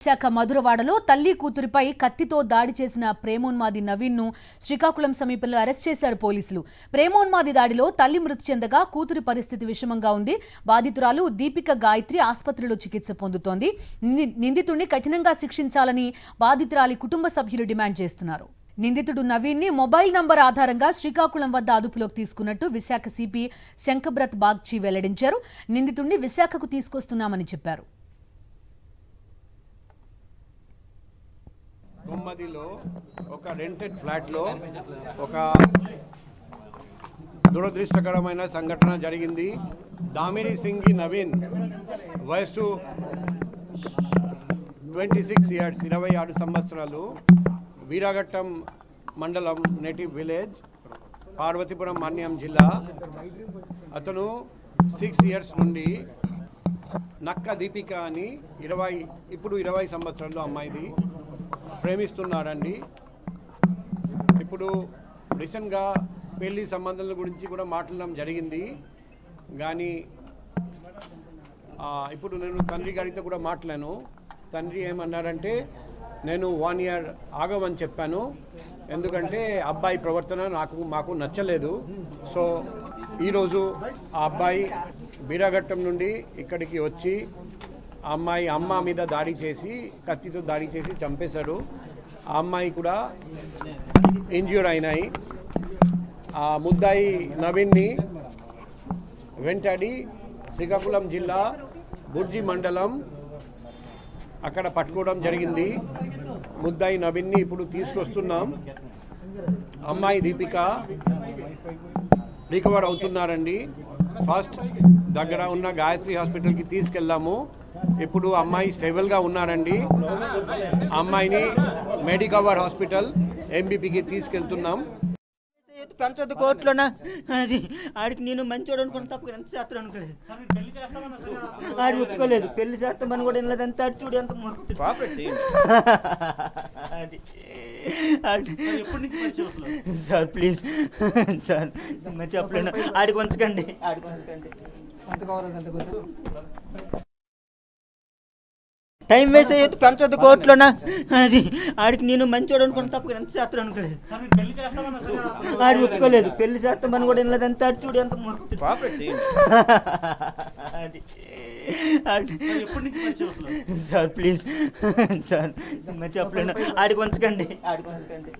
విశాఖ మధురవాడలో తల్లి కూతురిపై కత్తితో దాడి చేసిన ప్రేమోన్మాది నవీన్ను శ్రీకాకుళం సమీపంలో అరెస్ట్ చేశారు పోలీసులు. ప్రేమోన్మాది దాడిలో తల్లి మృతి చెందగా కూతురి పరిస్థితి విషమంగా ఉంది. బాధితురాలు దీపిక గాయత్రి ఆసుపత్రిలో చికిత్స పొందుతోంది. నిందితుడిని కఠినంగా శిక్షించాలని బాధితురాలి కుటుంబ సభ్యులు డిమాండ్ చేస్తున్నారు. నిందితుడు నవీన్ ని మొబైల్ నంబర్ ఆధారంగా శ్రీకాకుళం వద్ద అదుపులోకి తీసుకున్నట్టు విశాఖ సిపి శంకబ్రత్ బాగ్చి వెల్లడించారు. నిందితుడిని విశాఖకు తీసుకొస్తున్నామని చెప్పారు. కొమ్మదిలో ఒక రెంటెడ్ ఫ్లాట్లో ఒక దురదృష్టకరమైన సంఘటన జరిగింది. దామిరి సింగ్ నవీన్ వయస్సు 26 ఇయర్స్ 26 సంవత్సరాలు, వీరాఘట్టం మండలం, నేటివ్ విలేజ్, పార్వతీపురం మన్యం జిల్లా. అతను 6 ఇయర్స్ నుండి నక్క దీపిక అని 20 సంవత్సరాలు అమ్మాయిది ప్రేమిస్తున్నాడండి. ఇప్పుడు రీసెంట్గా పెళ్లి సంబంధాల గురించి కూడా మాట్లాడడం జరిగింది. కానీ ఇప్పుడు నేను తండ్రి గారితో కూడా మాట్లాడాను. తండ్రి ఏమన్నారంటే, నేను 1 ఇయర్ ఆగమని చెప్పాను, ఎందుకంటే అబ్బాయి ప్రవర్తన మాకు నచ్చలేదు. సో ఈరోజు ఆ అబ్బాయి వీరాఘట్టం నుండి ఇక్కడికి వచ్చి అమ్మాయి అమ్మ మీద దాడి చేసి, కత్తితో దాడి చేసి చంపేశాడు. ఆ అమ్మాయి కూడా ఇంజ్యూర్ అయినాయి. ఆ ముద్దాయి నవీన్ని వెంటాడి శ్రీకాకుళం జిల్లా బుర్జి మండలం అక్కడ పట్టుకోవడం జరిగింది. ముద్దాయి నవీన్ని ఇప్పుడు తీసుకొస్తున్నాం. అమ్మాయి దీపిక రికవర్ అవుతున్నారండి. ఫస్ట్ దగ్గర ఉన్న గాయత్రి హాస్పిటల్కి తీసుకెళ్ళాము. ఇప్పుడు అమ్మాయి స్టేబుల్గా ఉన్నారండి. అమ్మాయిని మెడికవర్ హాస్పిటల్ ఎంబీపీకి తీసుకెళ్తున్నాం. పెంచొద్దు కోర్టులోనా, అది ఆడికి నేను మంచోడు అనుకుని తప్ప ఎంత చేస్తాను అనుకోలేదు. ఆడి ఒప్పుకోలేదు, పెళ్లి చేస్తామని కూడా వినలేదు. అంత ఆడి చూడు ఎంత సార్, ప్లీజ్ సార్, మంచి చెప్పలేను. ఆడికి ఉంచకండి, ఆడికి ఉంచకండి. టైం వేస్ట్ అయ్యేది, పెంచొద్దు కోర్టులోనా, అది ఆడికి నేను మంచోడు అనుకుని తప్ప ఎంత చేస్తాను అనుకోలేదు. ఆడి ఒప్పుకోలేదు, పెళ్లి చేస్తామని కూడా వినలేదు. అంత ఆడి చూడు ఎంత సార్, ప్లీజ్ సార్, మంచి చెప్పలేను. ఆడికి ఉంచకండి, ఆడికి ఉంచకండి.